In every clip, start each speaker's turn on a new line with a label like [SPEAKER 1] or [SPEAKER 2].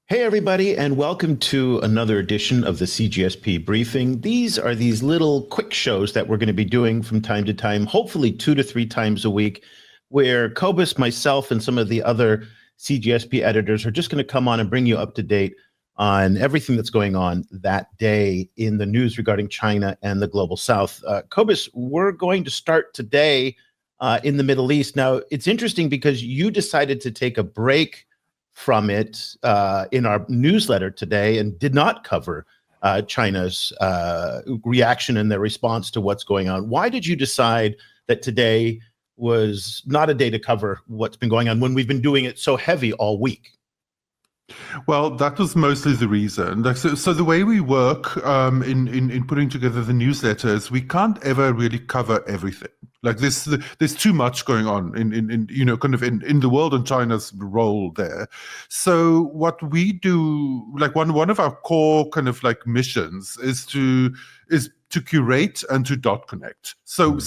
[SPEAKER 1] Hey, everybody, and welcome to another edition of the CGSP Briefing. These are these little quick shows that we're going to be doing from time to time, hopefully 2 to 3 times a week, where Cobus, myself, and some of the other CGSP editors are just going to come on and bring you up to date on everything that's going on that day in the news regarding China and the global south. Cobus, we're going to start today in the Middle East. Now, it's interesting because you decided to take a break from it in our newsletter today and did not cover China's reaction and their response to what's going on. Why did you decide that today was not a day to cover what's been going on when we've been doing it so heavy all week?
[SPEAKER 2] Well, that was mostly the reason. So the way we work in putting together the newsletters, we can't ever really cover everything. Like there's too much going on in in the world and China's role there. So what we do, like one of our core kind of like missions is to curate and to dot connect. So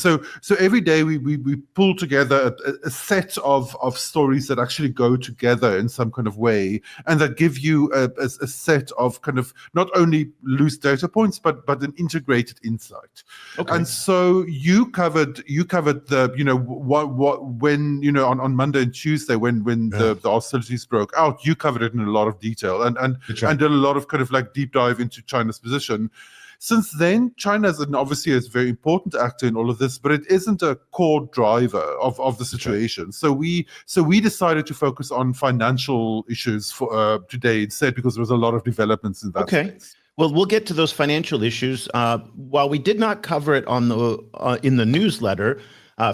[SPEAKER 2] every day we pull together a set of stories that actually go together in some kind of way, and that give you a set of kind of not only loose data points but an integrated insight. Okay. And so you covered the when on Monday and Tuesday when the hostilities broke out, you covered it in a lot of detail and did a lot of kind of like deep dive into China's position. Since then, China is obviously a very important actor in all of this, but it isn't a core driver of the situation. Okay. So we decided to focus on financial issues for today instead, because there was a lot of developments in that space.
[SPEAKER 1] Well, we'll get to those financial issues. While we did not cover it on in the newsletter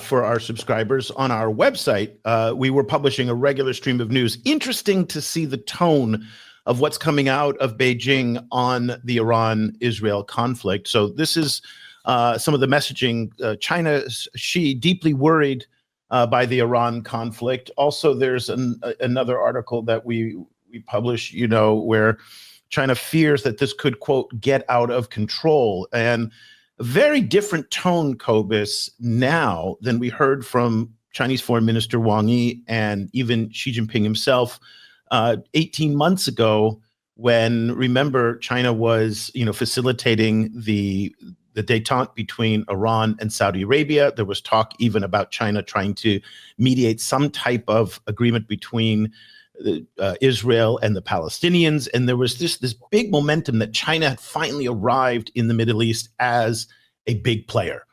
[SPEAKER 1] for our subscribers on our website, we were publishing a regular stream of news. Interesting to see the tone of what's coming out of Beijing on the Iran-Israel conflict. So this is some of the messaging. China, Xi, deeply worried by the Iran conflict. Also, there's another article that we publish, where China fears that this could, quote, get out of control. And a very different tone, Cobus, now than we heard from Chinese Foreign Minister Wang Yi and even Xi Jinping himself 18 months ago, when, remember, China was, facilitating the détente between Iran and Saudi Arabia. There was talk even about China trying to mediate some type of agreement between Israel and the Palestinians. And there was this big momentum that China had finally arrived in the Middle East as a big player.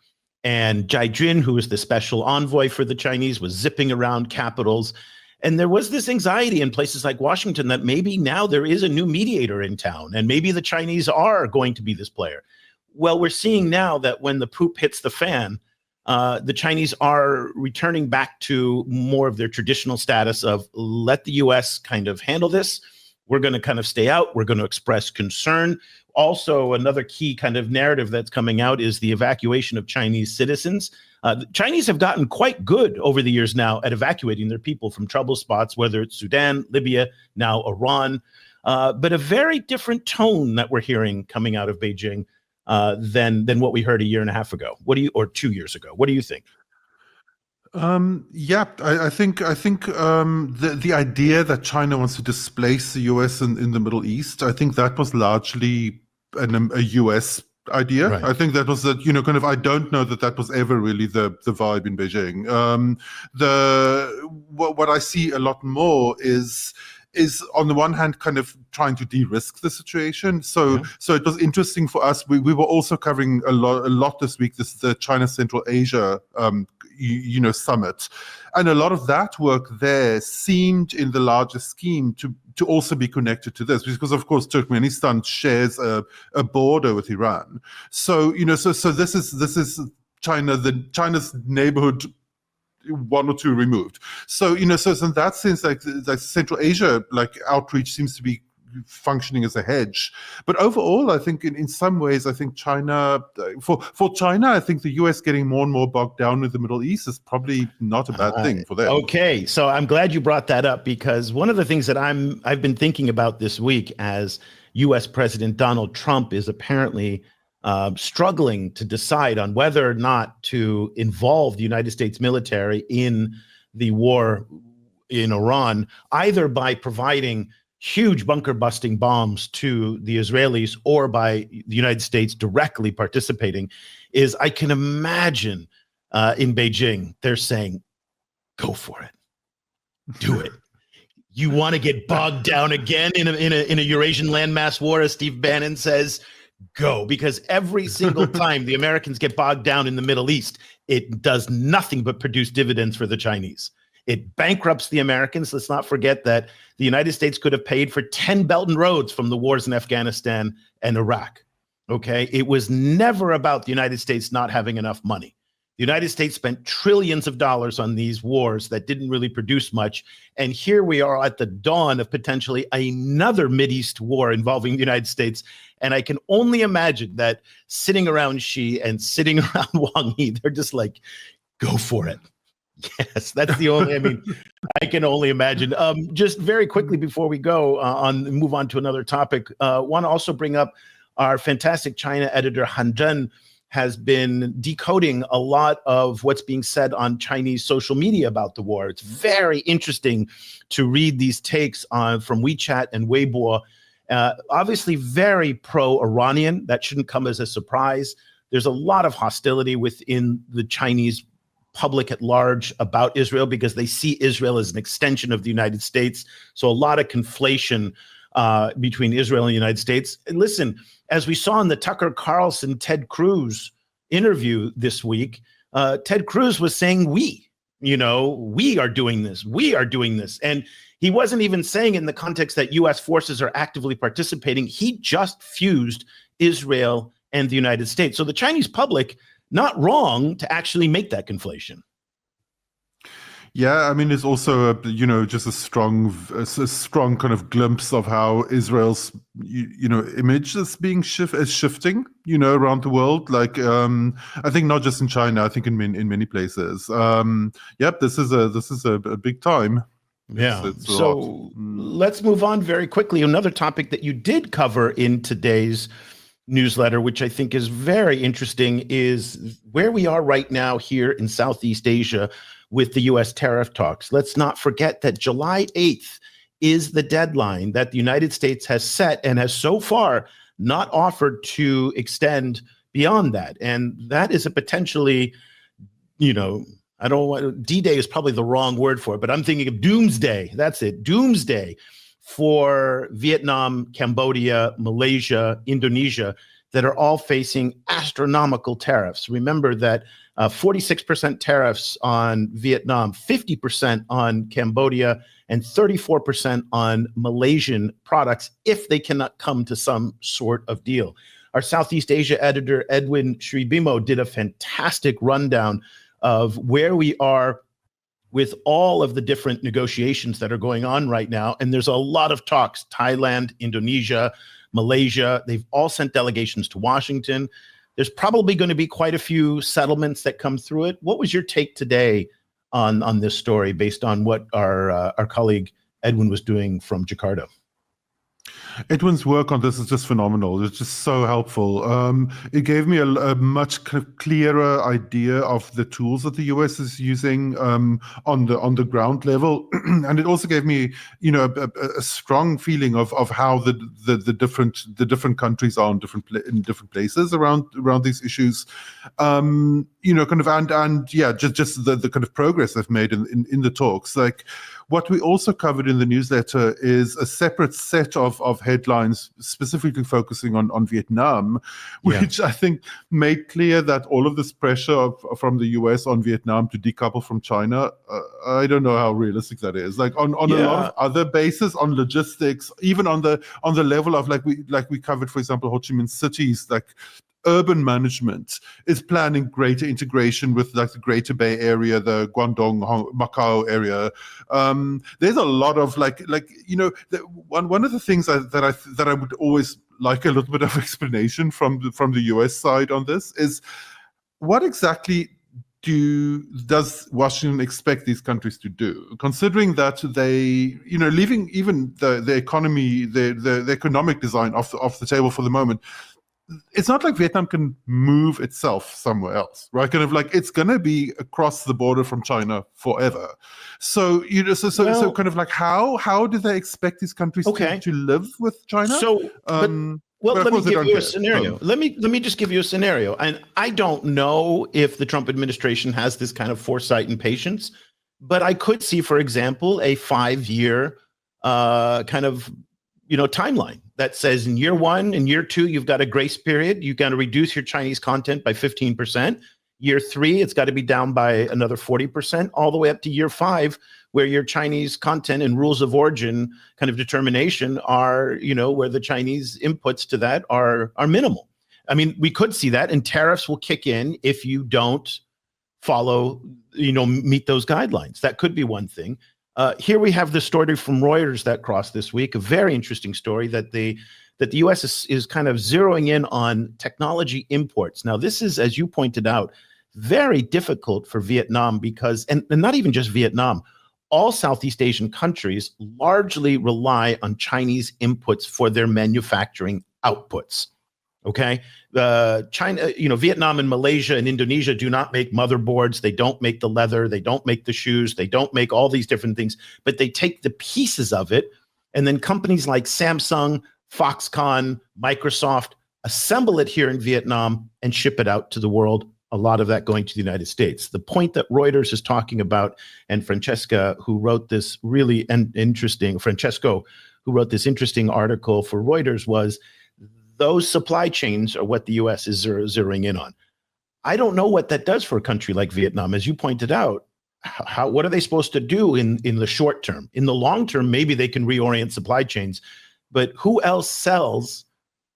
[SPEAKER 1] And Zhai Jun, who was the special envoy for the Chinese, was zipping around capitals. And there was this anxiety in places like Washington that maybe now there is a new mediator in town and maybe the Chinese are going to be this player. Well, we're seeing now that when the poop hits the fan, the Chinese are returning back to more of their traditional status of let the U.S. kind of handle this. We're going to kind of stay out. We're going to express concern. Also, another key kind of narrative that's coming out is the evacuation of Chinese citizens. The Chinese have gotten quite good over the years now at evacuating their people from trouble spots, whether it's Sudan, Libya, now Iran, but a very different tone that we're hearing coming out of Beijing than what we heard a year and a half ago. Or 2 years ago? What do you think?
[SPEAKER 2] I think the idea that China wants to displace the U.S. in the Middle East, I think that was largely a U.S. idea. Right. I think that was I don't know that was ever really the vibe in Beijing. What I see a lot more is on the one hand kind of trying to de-risk the situation. So it was interesting for us. We were also covering a lot this week. This is the China Central Asia summit, and a lot of that work there seemed in the larger scheme to also be connected to this, because of course Turkmenistan shares a border with Iran. So this is China's neighborhood, one or two removed. So in that sense, like Central Asia outreach seems to be functioning as a hedge. But overall, I think in some ways, I think China, for China, I think the US getting more and more bogged down with the Middle East is probably not a bad thing for them.
[SPEAKER 1] Okay, so I'm glad you brought that up, because one of the things that I've been thinking about this week as US President Donald Trump is apparently struggling to decide on whether or not to involve the United States military in the war in Iran, either by providing huge bunker busting bombs to the Israelis or by the United States directly participating, is I can imagine in Beijing, they're saying, go for it. Do it. You want to get bogged down again in a Eurasian landmass war, as Steve Bannon says? Go, because every single time the Americans get bogged down in the Middle East, it does nothing but produce dividends for the Chinese. It bankrupts the Americans. Let's not forget that the United States could have paid for 10 Belt and Roads from the wars in Afghanistan and Iraq. Okay, it was never about the United States not having enough money. The United States spent trillions of dollars on these wars that didn't really produce much. And here we are at the dawn of potentially another Mideast war involving the United States. And I can only imagine that sitting around Xi and sitting around Wang Yi, they're just like, go for it. Yes, that's the only, I mean, I can only imagine. Just very quickly before we go move on to another topic, want to also bring up our fantastic China editor, Han Zhen, has been decoding a lot of what's being said on Chinese social media about the war. It's very interesting to read these takes from WeChat and Weibo. Obviously very pro-Iranian. That shouldn't come as a surprise. There's a lot of hostility within the Chinese public at large about Israel because they see Israel as an extension of the United States. So a lot of conflation between Israel and the United States. And listen, as we saw in the Tucker Carlson, Ted Cruz interview this week, Ted Cruz was saying, we are doing this. We are doing this. And he wasn't even saying in the context that U.S. forces are actively participating. He just fused Israel and the United States. So the Chinese public, not wrong to actually make that conflation.
[SPEAKER 2] Yeah, I mean, it's also just a strong kind of glimpse of how Israel's image is shifting around the world. Like I think not just in China, I think in many places. This is a big time.
[SPEAKER 1] Yeah. So let's move on very quickly. Another topic that you did cover in today's newsletter, which I think is very interesting, is where we are right now here in Southeast Asia with the U.S. tariff talks. Let's not forget that July 8th is the deadline that the United States has set and has so far not offered to extend beyond that. And that is a potentially, D-Day is probably the wrong word for it, but I'm thinking of doomsday. That's it, doomsday for Vietnam, Cambodia, Malaysia, Indonesia, that are all facing astronomical tariffs. Remember that 46% tariffs on Vietnam, 50% on Cambodia, and 34% on Malaysian products if they cannot come to some sort of deal. Our Southeast Asia editor, Edwin Shribimo, did a fantastic rundown of where we are with all of the different negotiations that are going on right now. And there's a lot of talks. Thailand, Indonesia, Malaysia, they've all sent delegations to Washington. There's probably going to be quite a few settlements that come through it. What was your take today on this story based on what our colleague Edwin was doing from Jakarta?
[SPEAKER 2] Edwin's work on this is just phenomenal. It's just so helpful. It gave me a much clearer idea of the tools that the US is using on the ground level, and it also gave me, a strong feeling of how the different countries are in different places around these issues. Just the kind of progress they've made in the talks. Like what we also covered in the newsletter is a separate set of headlines specifically focusing on Vietnam, which I think made clear that all of this pressure from the US on Vietnam to decouple from China, I don't know how realistic that is. Like on a lot of other bases, on logistics, even on the level of like we covered, for example, Ho Chi Minh cities, like urban management is planning greater integration with like the Greater Bay Area, the Guangdong, Macau area. There's a lot of one of the things that I would always like a little bit of explanation from the US side on this is what exactly does Washington expect these countries to do, considering that they, leaving even the economy, the economic design off the table for the moment. it's not like Vietnam can move itself somewhere else, right? Kind of like it's going to be across the border from China forever. So so kind of like how do they expect these countries to live with China?
[SPEAKER 1] Let me give you a scenario. Let me just give you a scenario. And I don't know if the Trump administration has this kind of foresight and patience, but I could see, for example, a 5-year kind of timeline that says in year 1 and year 2, you've got a grace period. You've got to reduce your Chinese content by 15%. Year 3, it's got to be down by another 40%, all the way up to year 5, where your Chinese content and rules of origin kind of determination are, where the Chinese inputs to that are minimal. I mean, we could see that, and tariffs will kick in if you don't follow, meet those guidelines. That could be one thing. Here we have the story from Reuters that crossed this week, a very interesting story that the U.S. is kind of zeroing in on technology imports. Now, this is, as you pointed out, very difficult for Vietnam because, and not even just Vietnam, all Southeast Asian countries largely rely on Chinese inputs for their manufacturing outputs. Okay, China, Vietnam and Malaysia and Indonesia do not make motherboards. They don't make the leather. They don't make the shoes. They don't make all these different things, but they take the pieces of it. And then companies like Samsung, Foxconn, Microsoft assemble it here in Vietnam and ship it out to the world. A lot of that going to the United States. The point that Reuters is talking about, and Francesco, who wrote this interesting article for Reuters, was those supply chains are what the U.S. is zeroing in on. I don't know what that does for a country like Vietnam. As you pointed out, what are they supposed to do in the short term? In the long term, maybe they can reorient supply chains, but who else sells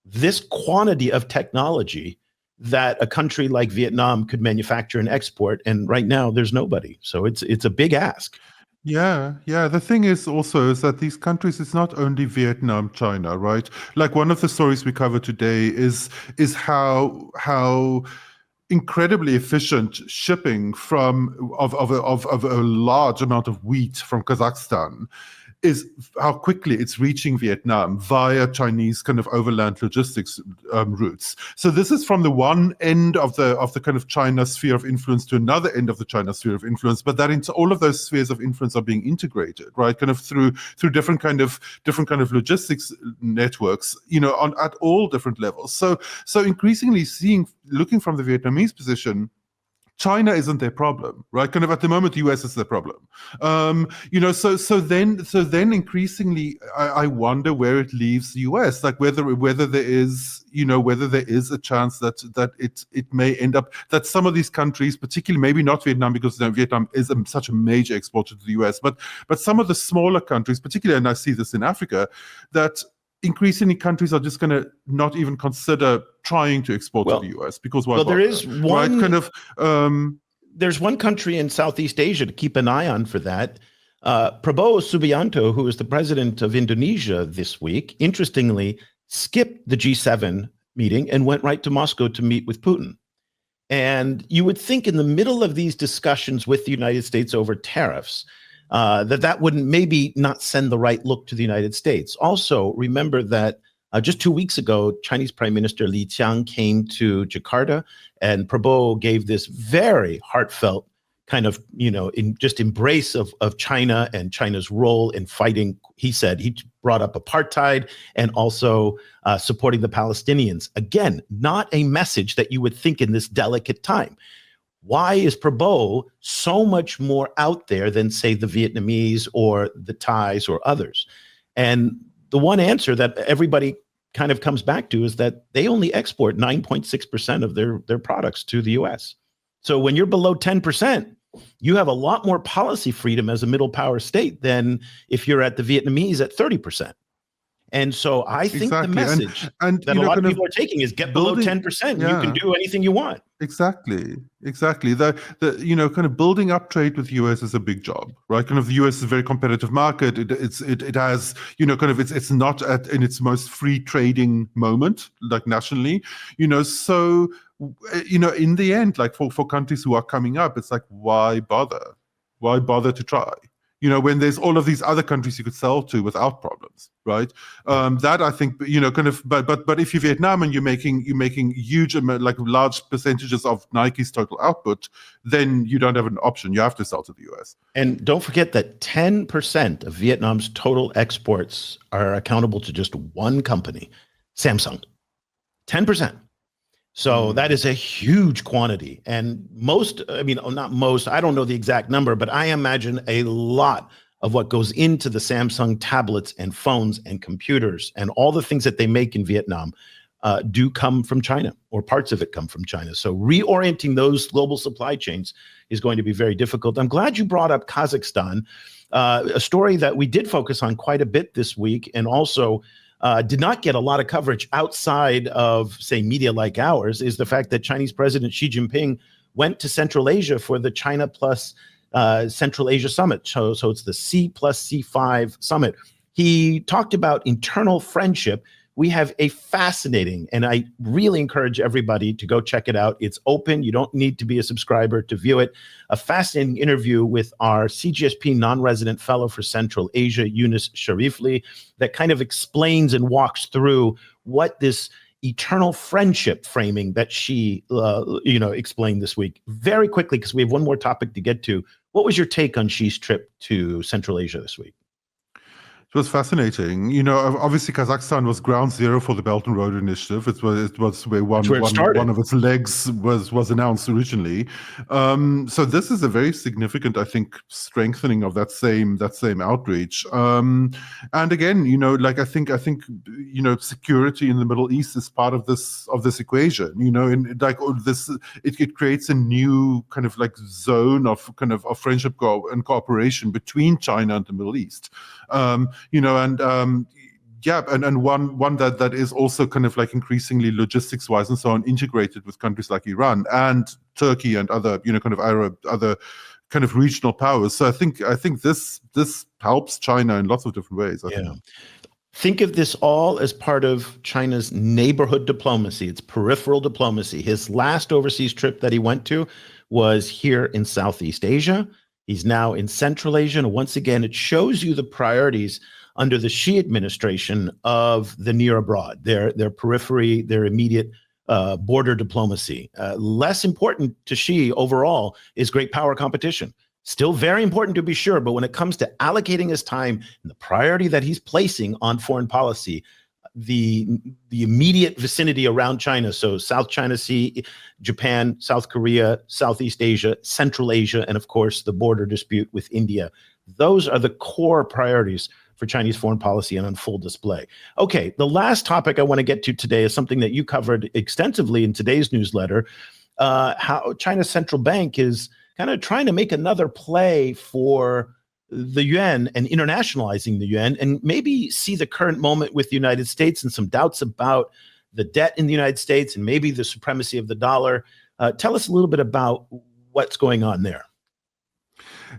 [SPEAKER 1] this quantity of technology that a country like Vietnam could manufacture and export? And right now, there's nobody. So it's a big ask.
[SPEAKER 2] Yeah. The thing is that these countries, it's not only Vietnam, China, right? Like one of the stories we cover today is how incredibly efficient shipping of a large amount of wheat from Kazakhstan is, how quickly it's reaching Vietnam via Chinese kind of overland logistics routes. So this is from the one end of the kind of China sphere of influence to another end of the China sphere of influence, but that into all of those spheres of influence are being integrated, right? Kind of through different kind of logistics networks, at all different levels. So increasingly looking from the Vietnamese position, China isn't their problem, right? Kind of at the moment, the US is their problem. So then increasingly, I wonder where it leaves the US, like whether there is a chance that it may end up that some of these countries, particularly maybe not Vietnam, because Vietnam is such a major exporter to the US, but some of the smaller countries, particularly, and I see this in Africa, that increasingly countries are just going to not even consider trying to export to the US because
[SPEAKER 1] there is one kind of there's one country in Southeast Asia to keep an eye on for that. Prabowo Subianto, who is the president of Indonesia this week, interestingly skipped the G7 meeting and went right to Moscow to meet with Putin. And you would think in the middle of these discussions with the United States over tariffs, that wouldn't maybe not send the right look to the United States. Also, remember that just 2 weeks ago, Chinese Prime Minister Li Qiang came to Jakarta, and Prabowo gave this very heartfelt kind of, embrace of China and China's role in fighting. He said he brought up apartheid and also supporting the Palestinians. Again, not a message that you would think in this delicate time. Why is Prabowo so much more out there than, say, the Vietnamese or the Thais or others? And the one answer that everybody kind of comes back to is that they only export 9.6% of their products to the US. So when you're below 10%, you have a lot more policy freedom as a middle power state than if you're at the Vietnamese at 30%. And so I think the message that a lot of people are taking is get below 10%. You can do anything you want.
[SPEAKER 2] Exactly. The kind of building up trade with the US is a big job, right? Kind of the US is a very competitive market. It has, it's not in its most free trading moment, like nationally, so, in the end, like for countries who are coming up, it's like, why bother? Why bother to try? when there's all of these other countries you could sell to without problems, right? That I think, kind of, but if you're Vietnam and you're making huge, like large percentages of Nike's total output, then you don't have an option. You have to sell to the US.
[SPEAKER 1] And don't forget that 10% of Vietnam's total exports are accountable to just one company, Samsung. 10%. So that is a huge quantity. And not most, I don't know the exact number, but I imagine a lot of what goes into the Samsung tablets and phones and computers and all the things that they make in Vietnam do come from China, or parts of it come from China. So reorienting those global supply chains is going to be very difficult. I'm glad you brought up Kazakhstan, a story that we did focus on quite a bit this week, and also did not get a lot of coverage outside of, say, media like ours, is the fact that Chinese President Xi Jinping went to Central Asia for the China plus Central Asia Summit. So it's the C plus C5 summit. He talked about internal friendship. We have a fascinating, and I really encourage everybody to go check it out. It's open. You don't need to be a subscriber to view it. A fascinating interview with our CGSP non-resident fellow for Central Asia, Yunus Sharifli, that kind of explains and walks through what this eternal friendship framing that she, explained this week. Very quickly, because we have one more topic to get to. What was your take on Xi's trip to Central Asia this week?
[SPEAKER 2] It was fascinating. Obviously Kazakhstan was ground zero for the Belt and Road Initiative. It was where one of its legs was announced originally. So this is a very significant, I think, strengthening of that same outreach. And again, I think security in the Middle East is part of this equation. It creates a new kind of like zone of friendship and cooperation between China and the Middle East. And one that is also kind of like increasingly logistics wise and so on integrated with countries like Iran and Turkey and other other kind of regional powers. So I think this helps China in lots of different ways. I think.
[SPEAKER 1] Think of this all as part of China's neighborhood diplomacy. It's peripheral diplomacy. His last overseas trip that he went to was here in Southeast Asia. He's now in Central Asia. And once again, it shows you the priorities under the Xi administration of the near abroad, their periphery, their immediate border diplomacy. Less important to Xi overall is great power competition. Still very important to be sure, but when it comes to allocating his time and the priority that he's placing on foreign policy, the immediate vicinity around China, so South China Sea, Japan, South Korea, Southeast Asia, Central Asia, and of course the border dispute with India. Those are the core priorities for Chinese foreign policy and on full display. Okay, the last topic I want to get to today is something that you covered extensively in today's newsletter, how China's central bank is kind of trying to make another play for the yuan and internationalizing the yuan, and maybe see the current moment with the United States and some doubts about the debt in the United States and maybe the supremacy of the dollar. Tell us a little bit about what's going on there.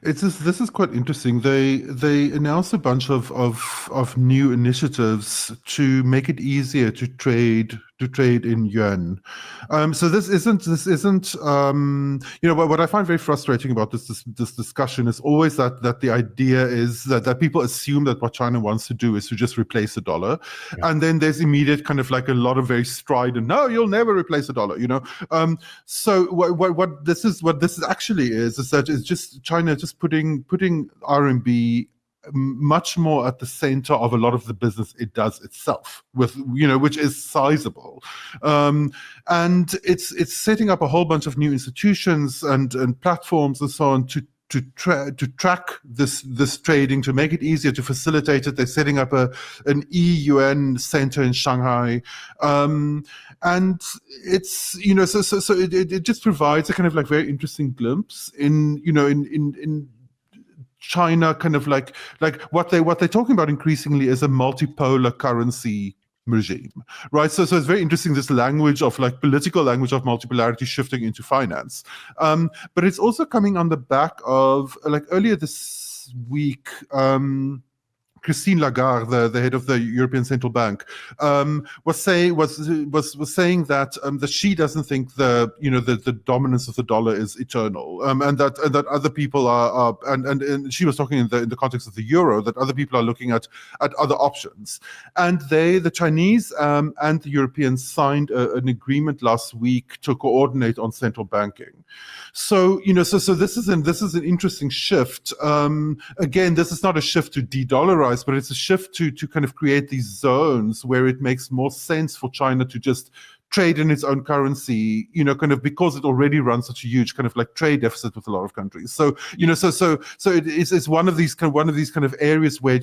[SPEAKER 2] This is quite interesting. They announced a bunch of new initiatives to make it easier to trade in yuan. So this isn't what I find very frustrating about this discussion is always that the idea is that people assume that what China wants to do is to just replace the dollar, and then there's immediate kind of like a lot of very strident, no, you'll never replace the dollar. So what this actually is that it's just China just putting RMB much more at the center of a lot of the business it does itself, with which is sizable, and it's setting up a whole bunch of new institutions and platforms and so on to track this trading, to make it easier, to facilitate it. They're setting up an e-yuan center in Shanghai, and it's so it just provides a kind of like very interesting glimpse in China, kind of like what they're talking about increasingly is a multipolar currency regime, right? So it's very interesting, this language of like political language of multipolarity shifting into finance, but it's also coming on the back of like earlier this week. Christine Lagarde, the head of the European Central Bank, was saying that she doesn't think the dominance of the dollar is eternal, and that other people are and she was talking in the context of the euro, that other people are looking at other options, and the Chinese and the Europeans signed an agreement last week to coordinate on central banking. So so this is an interesting shift. Again, this is not a shift to de-dollarize, but it's a shift to kind of create these zones where it makes more sense for China to just trade in its own currency, kind of because it already runs such a huge kind of like trade deficit with a lot of countries. So, so it's one of these kind of areas where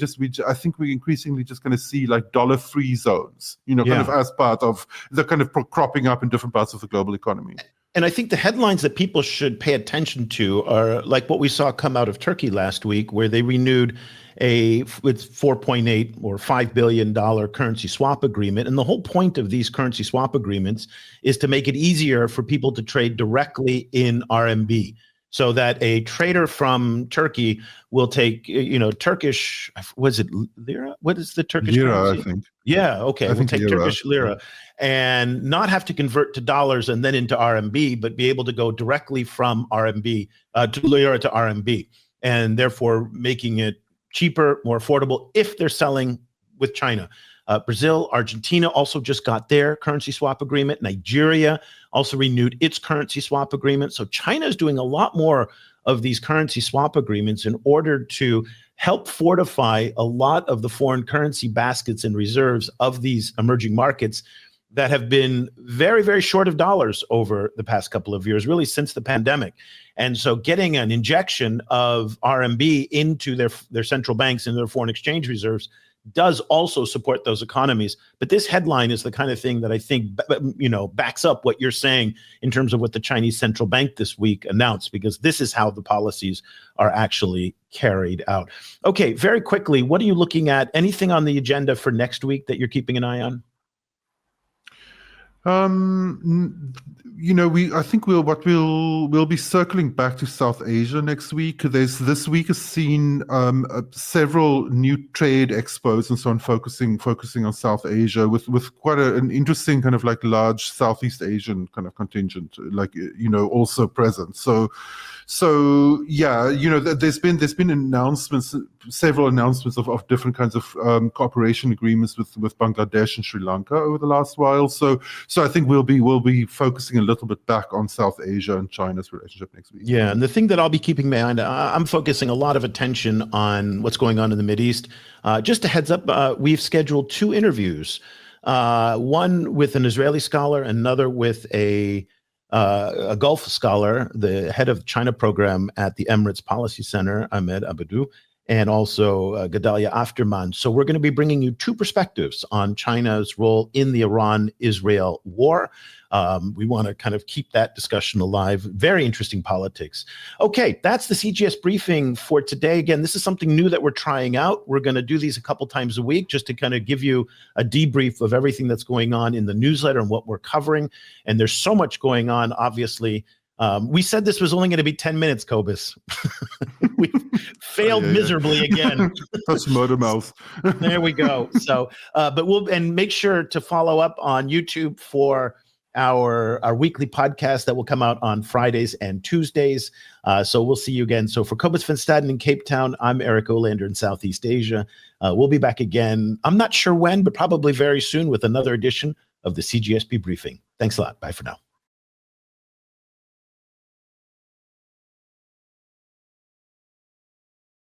[SPEAKER 2] I think we're increasingly just going to see like dollar-free zones, kind of as part of the kind of cropping up in different parts of the global economy.
[SPEAKER 1] And I think the headlines that people should pay attention to are like what we saw come out of Turkey last week, where they renewed with $4.8 or $5 billion currency swap agreement. And the whole point of these currency swap agreements is to make it easier for people to trade directly in RMB, so that a trader from Turkey will take, Turkish, was it lira? What is the Turkish
[SPEAKER 2] lira,
[SPEAKER 1] currency?
[SPEAKER 2] I think.
[SPEAKER 1] Yeah, okay. We'll take lira. Turkish lira and not have to convert to dollars and then into RMB, but be able to go directly from RMB to lira to RMB, and therefore making it cheaper, more affordable if they're selling with China. Brazil, Argentina also just got their currency swap agreement. Nigeria also renewed its currency swap agreement. So China is doing a lot more of these currency swap agreements in order to help fortify a lot of the foreign currency baskets and reserves of these emerging markets that have been very, very short of dollars over the past couple of years, really since the pandemic. And so getting an injection of RMB into their central banks and their foreign exchange reserves does also support those economies. But this headline is the kind of thing that I think, backs up what you're saying in terms of what the Chinese central bank this week announced, because this is how the policies are actually carried out. Okay, very quickly, what are you looking at? Anything on the agenda for next week that you're keeping an eye on?
[SPEAKER 2] I think we'll be circling back to South Asia next week. This week has seen several new trade expos and so on, focusing on South Asia with quite an interesting kind of like large Southeast Asian kind of contingent, also present. So yeah, there's been several announcements of different kinds of cooperation agreements with Bangladesh and Sri Lanka over the last while. So I think we'll be focusing a little bit back on South Asia and China's relationship next week.
[SPEAKER 1] Yeah, and the thing that I'll be keeping behind, I'm focusing a lot of attention on what's going on in the Mideast. Just a heads up, we've scheduled 2 interviews, one with an Israeli scholar, another with a Gulf scholar, the head of China program at the Emirates Policy Center, Ahmed Abadou, and also Gedalia Afterman. So we're going to be bringing you 2 perspectives on China's role in the Iran-Israel war. We want to kind of keep that discussion alive. Very interesting politics. Okay, that's the CGS briefing for today. Again, this is something new that we're trying out. We're going to do these a couple times a week just to kind of give you a debrief of everything that's going on in the newsletter and what we're covering. And there's so much going on, obviously. We said this was only going to be 10 minutes, Cobus. We failed miserably again.
[SPEAKER 2] That's motor mouth.
[SPEAKER 1] There we go. So, but make sure to follow up on YouTube for our weekly podcast that will come out on Fridays and Tuesdays. So we'll see you again. So for Cobus van Staden in Cape Town, I'm Eric Olander in Southeast Asia. We'll be back again. I'm not sure when, but probably very soon with another edition of the CGSP Briefing. Thanks a lot. Bye for now.